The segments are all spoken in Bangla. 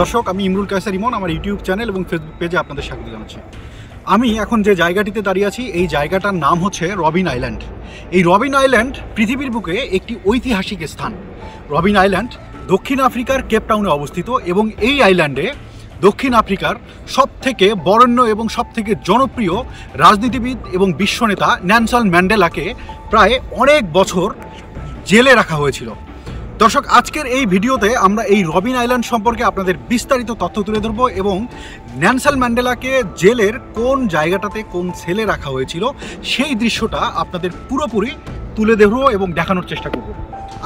দর্শক, আমি ইমরুল কায়সার ইমন। আমার ইউটিউব চ্যানেল এবং ফেসবুক পেজে আপনাদের স্বাগত জানাচ্ছি। আমি এখন যে জায়গাটিতে দাঁড়িয়ে আছি, এই জায়গাটার নাম হচ্ছে রবিন আইল্যান্ড। এই রবিন আইল্যান্ড পৃথিবীর বুকে একটি ঐতিহাসিক স্থান। রবিন আইল্যান্ড দক্ষিণ আফ্রিকার কেপটাউনে অবস্থিত এবং এই আইল্যান্ডে দক্ষিণ আফ্রিকার সবথেকে বরেণ্য এবং সবথেকে জনপ্রিয় রাজনীতিবিদ এবং বিশ্বনেতা নেলসন ম্যান্ডেলাকে প্রায় অনেক বছর জেলে রাখা হয়েছিল। দর্শক, আজকের এই ভিডিওতে আমরা এই রবিন আইল্যান্ড সম্পর্কে আপনাদের বিস্তারিত তথ্য তুলে ধরব এবং নেলসন ম্যান্ডেলাকে জেলের কোন জায়গাটাতে কোন সেলে রাখা হয়েছিল সেই দৃশ্যটা আপনাদের পুরোপুরি তুলে ধরব এবং দেখানোর চেষ্টা করব।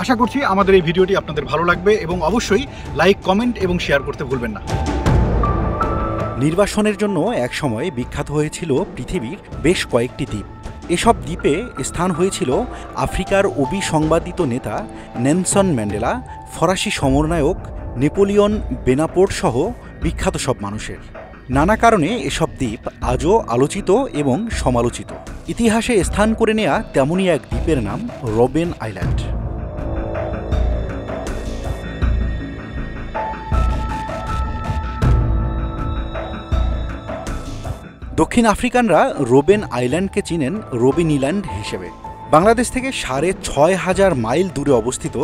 আশা করছি আমাদের এই ভিডিওটি আপনাদের ভালো লাগবে এবং অবশ্যই লাইক, কমেন্ট এবং শেয়ার করতে ভুলবেন না। নির্বাসনের জন্য একসময় বিখ্যাত হয়েছিল পৃথিবীর বেশ কয়েকটি দ্বীপ। এসব দ্বীপে স্থান হয়েছিল আফ্রিকার অবিসংবাদিত নেতা নেলসন ম্যান্ডেলা, ফরাসি সমরনায়ক নেপোলিয়ন বোনাপার্ট সহ বিখ্যাত সব মানুষের। নানা কারণে এসব দ্বীপ আজও আলোচিত এবং সমালোচিত। ইতিহাসে স্থান করে নেয়া তেমনই এক দ্বীপের নাম রবিন আইল্যান্ড। দক্ষিণ আফ্রিকানরা রবিন আইল্যান্ডকে চিনেন রবিন আইল্যান্ড হিসেবে। বাংলাদেশ থেকে ৬,৫০০ মাইল দূরে অবস্থিত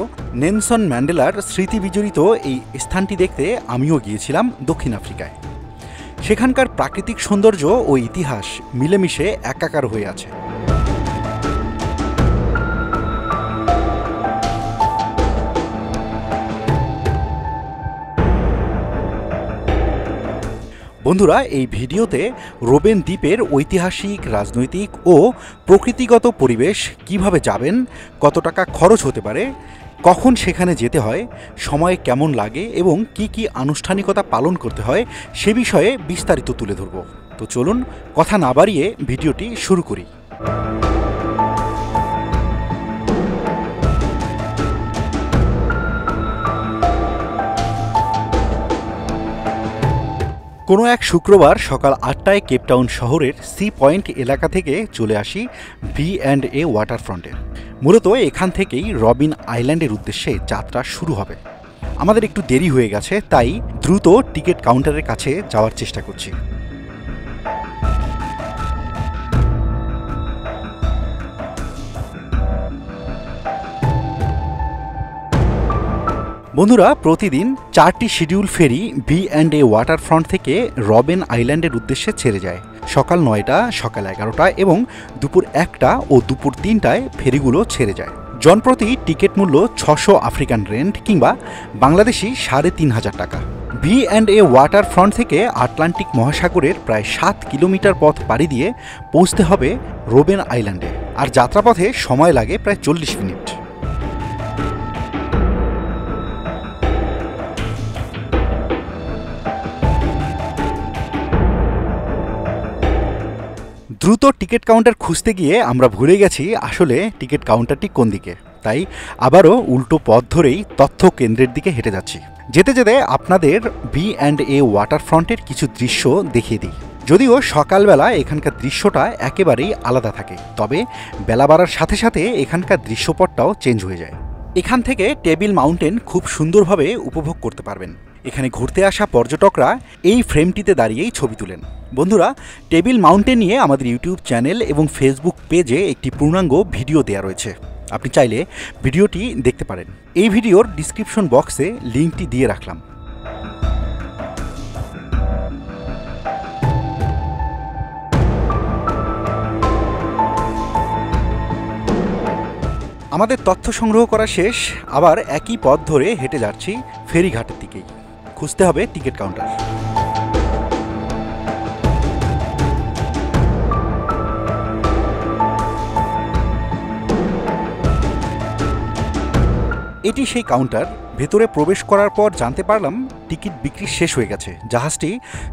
নেলসন ম্যান্ডেলার স্মৃতি বিজড়িত এই স্থানটি দেখতে আমিও গিয়েছিলাম দক্ষিণ আফ্রিকায়। সেখানকার প্রাকৃতিক সৌন্দর্য ও ইতিহাস মিলেমিশে একাকার হয়ে আছে। বন্ধুরা, এই ভিডিওতে রবিন দ্বীপের ঐতিহাসিক, রাজনৈতিক ও প্রকৃতিগত পরিবেশ কিভাবে যাবেন, কত টাকা খরচ হতে পারে, কখন সেখানে যেতে হয়, সময় কেমন লাগে এবং কি কি আনুষ্ঠানিকতা পালন করতে হয় সে বিষয়ে বিস্তারিত তুলে ধরব। তো চলুন কথা না বাড়িয়ে ভিডিওটি শুরু করি। কোনো এক শুক্রবার সকাল ৮টায় কেপটাউন শহরের সি পয়েন্ট এলাকা থেকে চলে আসি V&A ওয়াটারফ্রন্টে। মূলত এখান থেকেই রবিন আইল্যান্ডের উদ্দেশ্যে যাত্রা শুরু হবে। আমাদের একটু দেরি হয়ে গেছে, তাই দ্রুত টিকিট কাউন্টারের কাছে যাওয়ার চেষ্টা করছি। বন্ধুরা, প্রতিদিন 4টি শিডিউল ফেরি V&A ওয়াটারফ্রন্ট থেকে রবিন আইল্যান্ডের উদ্দেশ্যে ছেড়ে যায়। সকাল 9টা, সকাল 11টা এবং দুপুর 1টা ও দুপুর 3টায় ফেরিগুলো ছেড়ে যায়। জনপ্রতি টিকিট মূল্য 600 আফ্রিকান রেন্ট কিংবা বাংলাদেশি 3,500 টাকা। V&A ওয়াটারফ্রন্ট থেকে আটলান্টিক মহাসাগরের প্রায় 7 কিলোমিটার পথ পাড়ি দিয়ে পৌঁছতে হবে রবিন আইল্যান্ডে, আর যাত্রাপথে সময় লাগে প্রায় 40 মিনিট। দ্রুত টিকিট কাউন্টার খুঁজতে গিয়ে আমরা ভুলে গেছি আসলে টিকিট কাউন্টারটি কোন দিকে, তাই আবারও উল্টো পথ ধরেই তথ্য কেন্দ্রের দিকে হেঁটে যাচ্ছি। যেতে যেতে আপনাদের V&A ওয়াটারফ্রন্টের কিছু দৃশ্য দেখিয়ে দিই। যদিও সকালবেলা এখানকার দৃশ্যটা একেবারেই আলাদা থাকে, তবে বেলা বাড়ার সাথে সাথে এখানকার দৃশ্যপটটাও চেঞ্জ হয়ে যায়। এখান থেকে টেবিল মাউন্টেন খুব সুন্দরভাবে উপভোগ করতে পারবেন। এখানে ঘুরতে আসা পর্যটকরা এই ফ্রেমটিতে দাঁড়িয়েই ছবি তুলেন। বন্ধুরা, টেবিল মাউন্টেন নিয়ে আমাদের ইউটিউব চ্যানেল এবং ফেসবুক পেজে একটি পূর্ণাঙ্গ ভিডিও দেওয়া রয়েছে, আপনি চাইলে ভিডিওটি দেখতে পারেন। এই ভিডিওর ডিসক্রিপশন বক্সে লিঙ্কটি দিয়ে রাখলাম। আমাদের তথ্য সংগ্রহ করা শেষ, আবার একই পথ ধরে হেঁটে যাচ্ছি ফেরিঘাটের দিকেই। খুঁজতে হবে টিকিট কাউন্টার। এটি সেই কাউন্টার। ভেতরে প্রবেশ করার পর জানতে পারলাম টিকিট বিক্রি শেষ হয়ে গেছে। জাহাজটি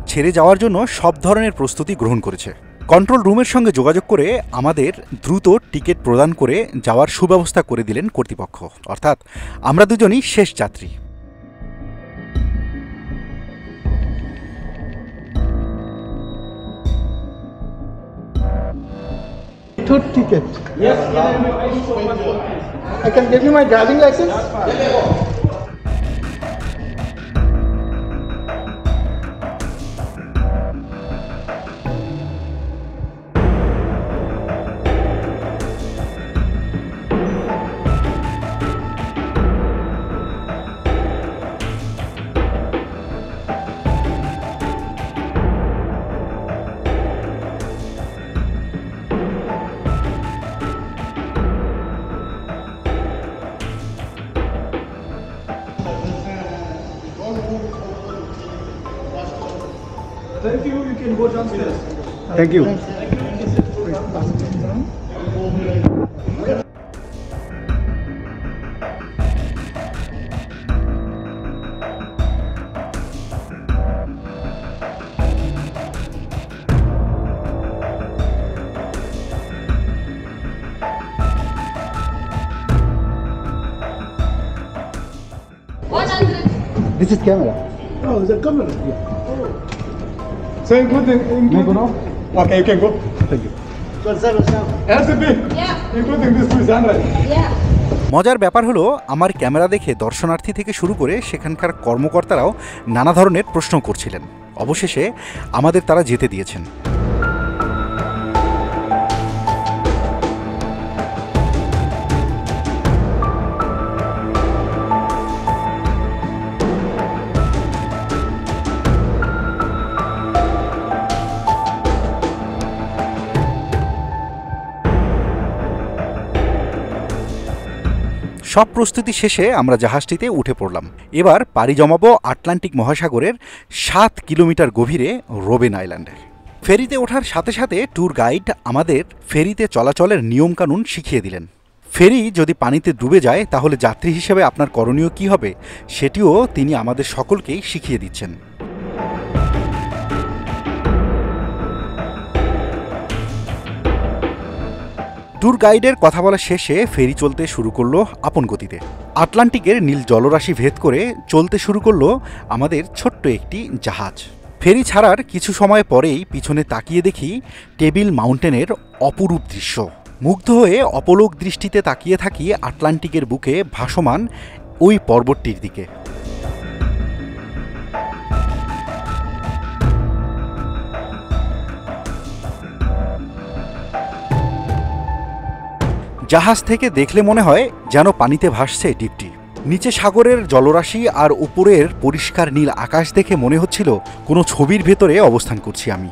ছেড়ে যাওয়ার জন্য সব ধরনের প্রস্তুতি গ্রহণ করেছে। কন্ট্রোল রুমের সঙ্গে যোগাযোগ করে আমাদের দ্রুত টিকিট প্রদান করে যাওয়ার সুব্যবস্থা করে দিলেন কর্তৃপক্ষ, অর্থাৎ আমরা দুজনই শেষ যাত্রী। Ticket. Yes. I can give you my driving license. Thank you. You can go downstairs. Thank you. This is camera. Oh, is that camera? Yeah. So including May I go now? Okay, you can go. Thank you. LCP. Yeah. Including this 300. Yeah. মজার ব্যাপার হলো আমার ক্যামেরা দেখে দর্শনার্থী থেকে শুরু করে সেখানকার কর্মকর্তারাও নানা ধরনের প্রশ্ন করছিলেন। অবশেষে আমাদের তারা যেতে দিয়েছেন। সব প্রস্তুতি শেষে আমরা জাহাজটিতে উঠে পড়লাম। এবার পাড়ি জমাবো আটলান্টিক মহাসাগরের 7 কিলোমিটার গভীরে রোবেন আইল্যান্ডে। ফেরিতে ওঠার সাথে সাথে ট্যুর গাইড আমাদের ফেরিতে চলাচলের নিয়মকানুন শিখিয়ে দিলেন। ফেরি যদি পানিতে ডুবে যায় তাহলে যাত্রী হিসেবে আপনার করণীয় কী হবে সেটিও তিনি আমাদের সকলকেই শিখিয়ে দিচ্ছেন। ট্যুর গাইডের কথা বলা শেষে ফেরি চলতে শুরু করলো আপন গতিতে। আটলান্টিকের নীল জলরাশি ভেদ করে চলতে শুরু করলো আমাদের ছোট্ট একটি জাহাজ। ফেরি ছাড়ার কিছু সময় পরেই পিছনে তাকিয়ে দেখি টেবিল মাউন্টেনের অপরূপ দৃশ্য। মুগ্ধ হয়ে অপলক দৃষ্টিতে তাকিয়ে থাকি আটলান্টিকের বুকে ভাসমান ওই পর্বতটির দিকে। জাহাজ থেকে দেখলে মনে হয় যেন পানিতে ভাসছে দ্বীপটি। নিচে সাগরের জলরাশি আর উপরের পরিষ্কার নীল আকাশ দেখে মনে হচ্ছিল কোনো ছবির ভেতরে অবস্থান করছি আমি।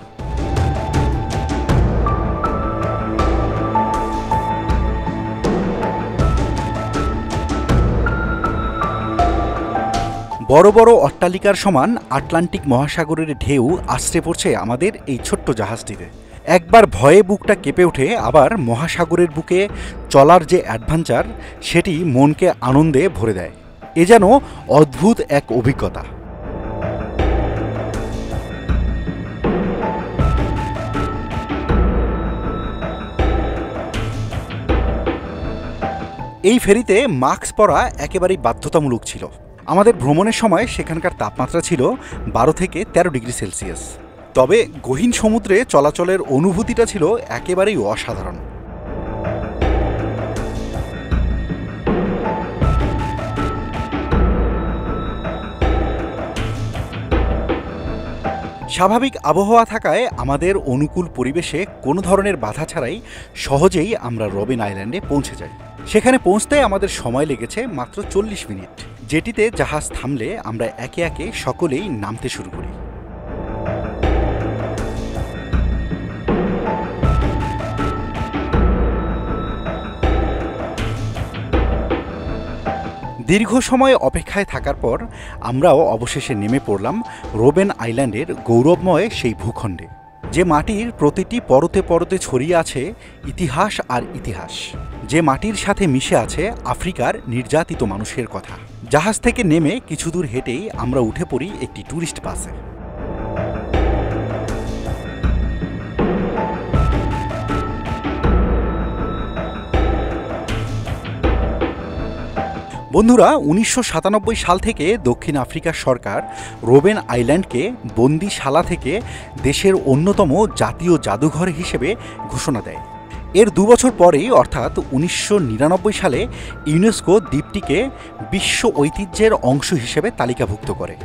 বড় বড় অট্টালিকার সমান আটলান্টিক মহাসাগরের ঢেউ আছড়ে পড়ছে আমাদের এই ছোট্ট জাহাজটিতে। একবার ভয়ে বুকটা কেঁপে ওঠে, আবার মহাসাগরের বুকে চলার যে অ্যাডভেঞ্চার সেটি মনকে আনন্দে ভরে দেয়। এ যেন অদ্ভুত এক অভিজ্ঞতা। এই ফেরিতে মাস্ক পরা একেবারেই বাধ্যতামূলক ছিল। আমাদের ভ্রমণের সময় সেখানকার তাপমাত্রা ছিল 12 থেকে 13 ডিগ্রি সেলসিয়াস। তবে গহীন সমুদ্রে চলাচলের অনুভূতিটা ছিল একেবারেই অসাধারণ। স্বাভাবিক আবহাওয়া থাকায় আমাদের অনুকূল পরিবেশে কোনো ধরনের বাধা ছাড়াই সহজেই আমরা রবিন আইল্যান্ডে পৌঁছে যাই। সেখানে পৌঁছতে আমাদের সময় লেগেছে মাত্র 40 মিনিট, যেটিতে জাহাজ থামলে আমরা একে একে সকলেই নামতে শুরু করি। দীর্ঘ সময় অপেক্ষায় থাকার পর আমরাও অবশেষে নেমে পড়লাম রোবেন আইল্যান্ডের গৌরবময় সেই ভূখণ্ডে, যে মাটির প্রতিটি পরতে পরতে ছড়িয়ে আছে ইতিহাস আর ইতিহাস, যে মাটির সাথে মিশে আছে আফ্রিকার নির্যাতিত মানুষের কথা। জাহাজ থেকে নেমে কিছু দূর হেঁটেই আমরা উঠে পড়ি একটি ট্যুরিস্ট বাসে। বন্ধুরা, 1997 সাল থেকে দক্ষিণ আফ্রিকার সরকার রোবেন আইল্যান্ডকে বন্দিশালা থেকে দেশের অন্যতম জাতীয় জাদুঘর হিসেবে ঘোষণা দেয়। এর 2 বছর পরেই অর্থাৎ 1999 সালে ইউনেস্কো দ্বীপটিকে বিশ্ব ঐতিহ্যের অংশ হিসেবে তালিকাভুক্ত করে।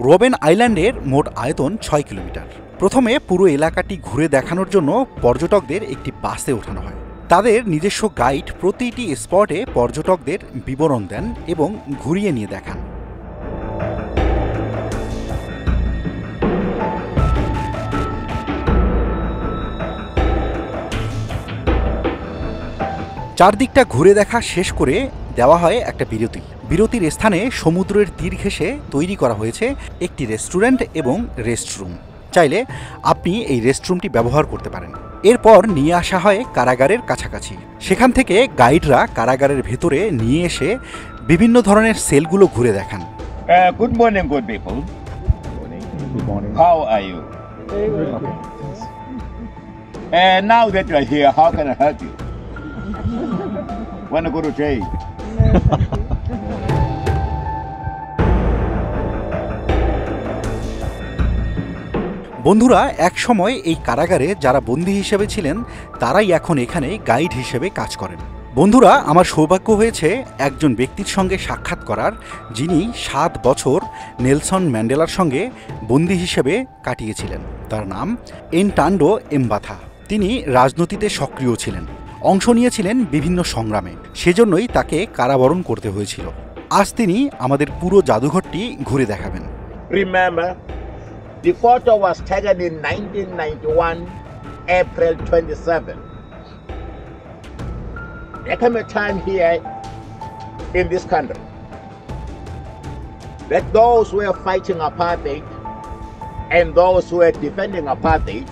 রোবেন আইল্যান্ডের মোট আয়তন 6 কিলোমিটার। প্রথমে পুরো এলাকাটি ঘুরে দেখানোর জন্য পর্যটকদের একটি বাসে ওঠানো হয়। তাদের নিজস্ব গাইড প্রতিটি স্পটে পর্যটকদের বিবরণ দেন এবং ঘুরিয়ে নিয়ে দেখান। চারদিকটা ঘুরে দেখা শেষ করে দেওয়া হয় একটা বিরতি। বিরতির স্থানে সমুদ্রের তীর ঘেঁষে তৈরি করা হয়েছে একটি রেস্টুরেন্ট এবং রেস্টরুম। চাইলে আপনি এই রেস্টরুমটি ব্যবহার করতে পারেন। এরপর নিয়ে আসা হয় কারাগারের কাছাকাছি। সেখান থেকে গাইডরা কারাগারের ভেতরে নিয়ে এসে বিভিন্ন ধরনের সেলগুলো ঘুরে দেখান। Good morning, good people. Good morning. How are you? Now that you are here, how can I help you? Want to go to jail? বন্ধুরা, এক সময় এই কারাগারে যারা বন্দী হিসেবে ছিলেন তারাই এখন এখানে গাইড হিসেবে কাজ করেন। বন্ধুরা, আমার সৌভাগ্য হয়েছে একজন ব্যক্তির সঙ্গে সাক্ষাৎ করার, যিনি 7 বছর নেলসন ম্যান্ডেলার সঙ্গে বন্দী হিসেবে কাটিয়েছিলেন। তার নাম এনটান্ডো এমবাথা। তিনি রাজনীতিতে সক্রিয় ছিলেন, অংশ নিয়েছিলেন বিভিন্ন সংগ্রামে, সেজন্যই তাকে কারাবরণ করতে হয়েছিল। আজ তিনি আমাদের পুরো জাদুঘরটি ঘুরে দেখাবেন। Remember, the photo was taken in 1991, April 27. There came a time here in this country that those who were fighting apartheid and those who were defending apartheid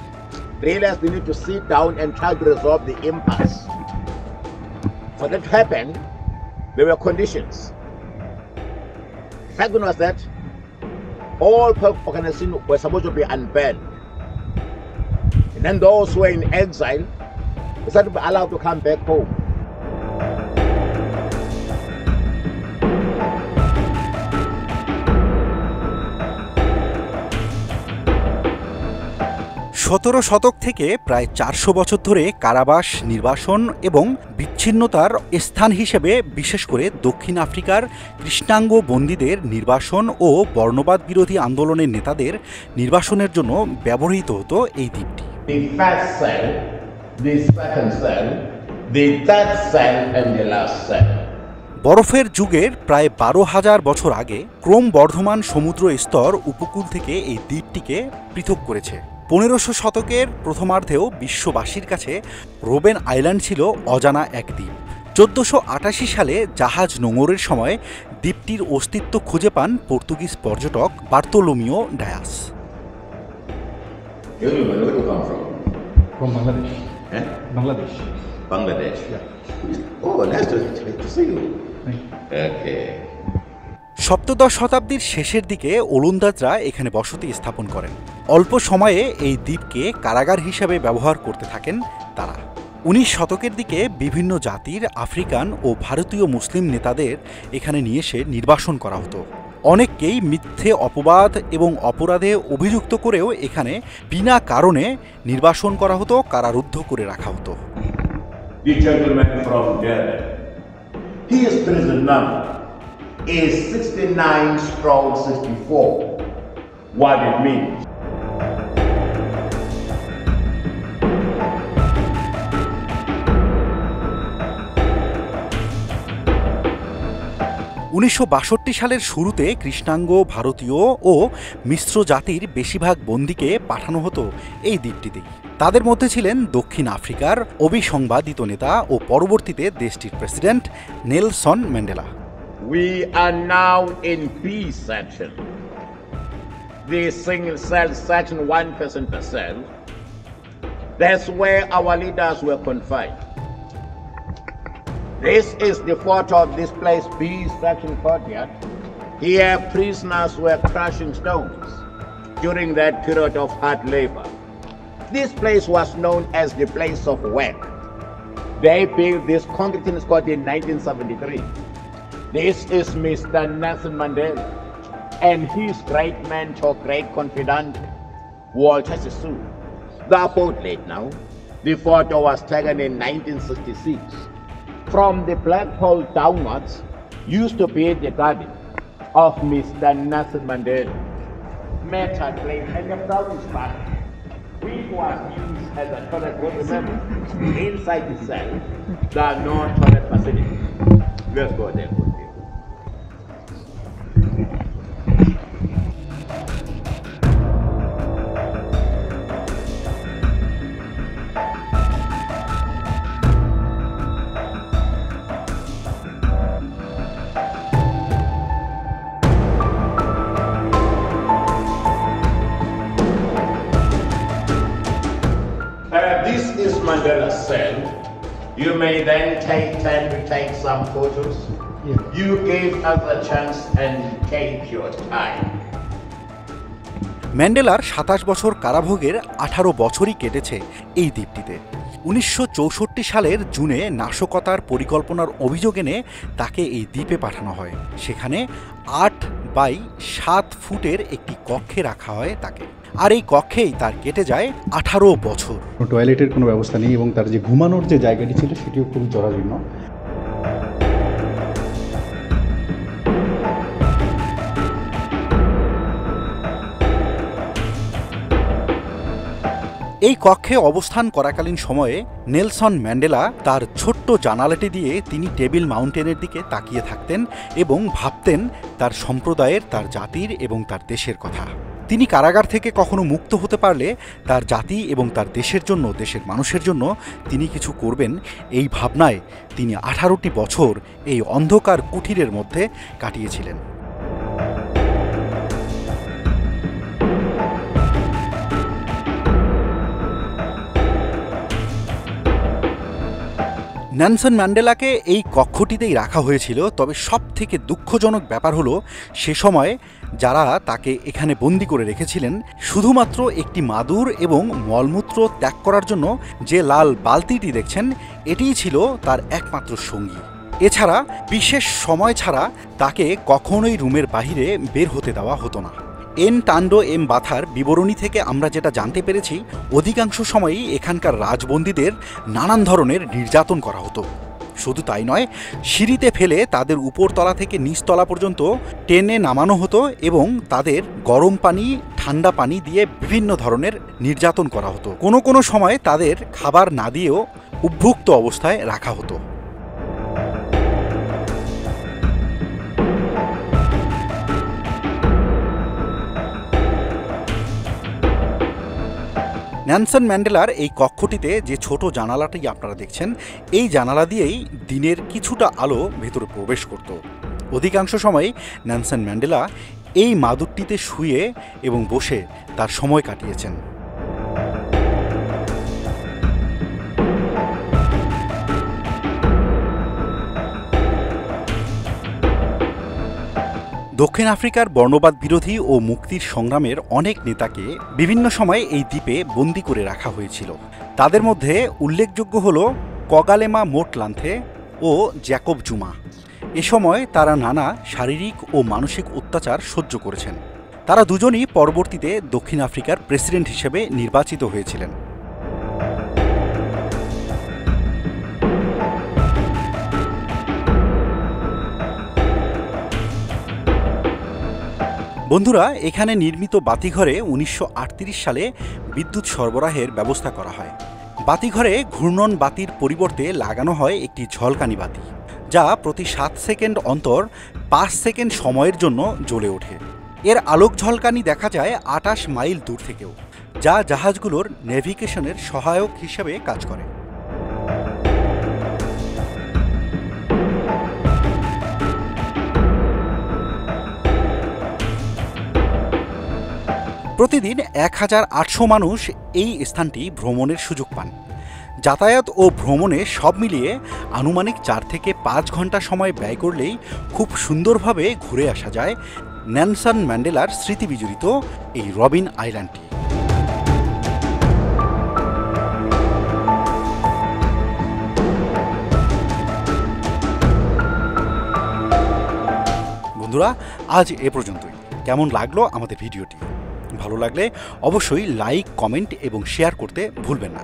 realized they need to sit down and try to resolve the impasse. For that to happen, there were conditions. The fact was that all organizations were supposed to be unbanned. And then those who were in exile were supposed to be allowed to come back home. সতেরো শতক থেকে প্রায় 400 বছর ধরে কারাবাস, নির্বাসন এবং বিচ্ছিন্নতার স্থান হিসেবে বিশেষ করে দক্ষিণ আফ্রিকার কৃষ্ণাঙ্গ বন্দীদের নির্বাসন ও বর্ণবাদ বিরোধী আন্দোলনের নেতাদের নির্বাসনের জন্য ব্যবহৃত হতো এই দ্বীপটি। The first cell, the second cell, the third cell and the last cell. বরফের যুগের প্রায় 12,000 বছর আগে ক্রমবর্ধমান সমুদ্র স্তর উপকূল থেকে এই দ্বীপটিকে পৃথক করেছে। 1500 শতকের প্রথমার্ধেও বিশ্ববাসীর কাছে রোবেন আইল্যান্ড ছিল অজানা এক দ্বীপ। 1488 সালে জাহাজ নোঙরের সময় দ্বীপটির অস্তিত্ব খুঁজে পান পর্তুগিজ পর্যটক বার্তোলোমিও Dias. Where do you come from? From Bangladesh. Eh? Bangladesh. Bangladesh. Yeah. Oh, nice to see you. Thank you. Okay. সপ্তদশ শতাব্দীর শেষের দিকে ওলন্দাজরা এখানে বসতি স্থাপন করেন। অল্প সময়ে এই দ্বীপকে কারাগার হিসাবে ব্যবহার করতে থাকেন তারা। 19 শতকের দিকে বিভিন্ন জাতির আফ্রিকান ও ভারতীয় মুসলিম নেতাদের এখানে নিয়ে এসে নির্বাসন করা হতো। অনেককেই মিথ্যে অপবাদ এবং অপরাধে অভিযুক্ত করেও এখানে বিনা কারণে নির্বাসন করা হতো, কারারুদ্ধ করে রাখা হতো। The gentleman from Durban. His prison number is 69/64. What it means? সালের শুরুতে কৃষ্ণাঙ্গ ভারতীয় ও মিশ্র জাতির বেশিরভাগ বন্দীকে পাঠানো হতো এই দ্বীপটিতেই। তাদের মধ্যে ছিলেন দক্ষিণ আফ্রিকার অবিসংবাদিত নেতা ও পরবর্তীতে দেশটির president Nelson Mandela. We are now in B section. The single cell section, 1 person per cell. That's where our leaders were confined. This is the photo of this place, B section courtyard. Here prisoners were crushing stones during that period of hard labor. This place was known as the place of work. They built this concrete tennis court in 1973. This is Mr. Nelson Mandela and his great mentor, great confidant, Walter Sisulu. They are both late now. The photo was taken in 1966. From the Black Hole downwards used to be the garden of Mr. Nelson Mandela. Meta place and the brownish part, which was used as a toilet room. Remember, inside the cell, there are no toilet facilities. Let's go there. Mandela said, "You may then take time to take some photos." Yeah. You gave us a chance and take your time. ম্যান্ডেলার ২৭ বছর কারাভোগের ১৮ বছরই কেটেছে এই দ্বীপটিতে। ১৯৬৪ সালের জুনে নাশকতার পরিকল্পনার অভিযোগ এনে তাকে এই দ্বীপে পাঠানো হয়। সেখানে ৮ বাই ৭ ফুটের একটি কক্ষে রাখা হয় তাকে, আর এই কক্ষেই তার কেটে যায় ১৮ বছর। টয়লেটের কোনো ব্যবস্থা নেই এবং তার যে ঘুমানোর যে জায়গাটি ছিল সেটিও খুবই জরাজীর্ণ। এই কক্ষে অবস্থান করাকালীন সময়ে নেলসন ম্যান্ডেলা তার ছোট্ট জানালাটি দিয়ে তিনি টেবিল মাউন্টেনের দিকে তাকিয়ে থাকতেন এবং ভাবতেন তার সম্প্রদায়ের, তার জাতির এবং তার দেশের কথা। তিনি কারাগার থেকে কখনো মুক্ত হতে পারলে তার জাতি এবং তার দেশের জন্য, দেশের মানুষের জন্য তিনি কিছু করবেন, এই ভাবনায় তিনি 18টি বছর এই অন্ধকার কুঠিরের মধ্যে কাটিয়েছিলেন। নেলসন ম্যান্ডেলাকে এই কক্ষটিতেই রাখা হয়েছিল, তবে সব থেকে দুঃখজনক ব্যাপার হলো সে সময় যারা তাকে এখানে বন্দি করে রেখেছিলেন শুধুমাত্র একটি মাদুর এবং মলমূত্র ত্যাগ করার জন্য যে লাল বালতিটি দেখছেন এটিই ছিল তার একমাত্র সঙ্গী। এছাড়া বিশেষ সময় ছাড়া তাকে কখনোই রুমের বাইরে বের হতে দেওয়া হতো না। এন টান্ডো এম বাথার বিবরণী থেকে আমরা যেটা জানতে পেরেছি, অধিকাংশ সময়ই এখানকার রাজবন্দীদের নানান ধরনের নির্যাতন করা হতো। শুধু তাই নয়, সিঁড়িতে ফেলে তাদের উপরতলা থেকে নিচতলা পর্যন্ত টেনে নামানো হতো এবং তাদের গরম পানি, ঠান্ডা পানি দিয়ে বিভিন্ন ধরনের নির্যাতন করা হতো। কোনো কোনো সময় তাদের খাবার না দিয়েও উদ্ভুক্ত অবস্থায় রাখা হতো। নেলসন ম্যান্ডেলার এই কক্ষটিতে যে ছোট জানালাটি আপনারা দেখছেন, এই জানালা দিয়েই দিনের কিছুটা আলো ভেতরে প্রবেশ করত। অধিকাংশ সময় নেলসন ম্যান্ডেলা এই মাদুরটিতে শুয়ে এবং বসে তার সময় কাটিয়েছেন। দক্ষিণ আফ্রিকার বর্ণবাদ বিরোধী ও মুক্তির সংগ্রামের অনেক নেতাকে বিভিন্ন সময় এই দ্বীপে বন্দী করে রাখা হয়েছিল। তাদের মধ্যে উল্লেখযোগ্য হল কগালেমা মোটলান্থে ও জ্যাকব জুমা। এ সময় তারা নানা শারীরিক ও মানসিক অত্যাচার সহ্য করেছেন। তারা দুজনই পরবর্তীতে দক্ষিণ আফ্রিকার প্রেসিডেন্ট হিসেবে নির্বাচিত হয়েছিলেন। বন্ধুরা, এখানে নির্মিত বাতিঘরে 1938 সালে বিদ্যুৎ সরবরাহের ব্যবস্থা করা হয়। বাতিঘরে ঘূর্ণন বাতির পরিবর্তে লাগানো হয় একটি ঝলকানি বাতি, যা প্রতি 7 সেকেন্ড অন্তর 5 সেকেন্ড সময়ের জন্য জ্বলে ওঠে। এর আলোক ঝলকানি দেখা যায় 28 মাইল দূর থেকেও, যা জাহাজগুলোর নেভিগেশনের সহায়ক হিসেবে কাজ করে। প্রতিদিন 1800 মানুষ এই স্থানটি ভ্রমণের সুযোগ পান। যাতায়াত ও ভ্রমণে সব মিলিয়ে আনুমানিক 4 থেকে 5 ঘন্টা সময় ব্যয় করলেই খুব সুন্দরভাবে ঘুরে আসা যায় নেলসন ম্যান্ডেলার স্মৃতিবিজড়িত এই রবিন আইল্যান্ডটি। বন্ধুরা, আজ এ পর্যন্তই। কেমন লাগলো আমাদের ভিডিওটি? ভালো লাগলে অবশ্যই লাইক, কমেন্ট এবং শেয়ার করতে ভুলবেন না।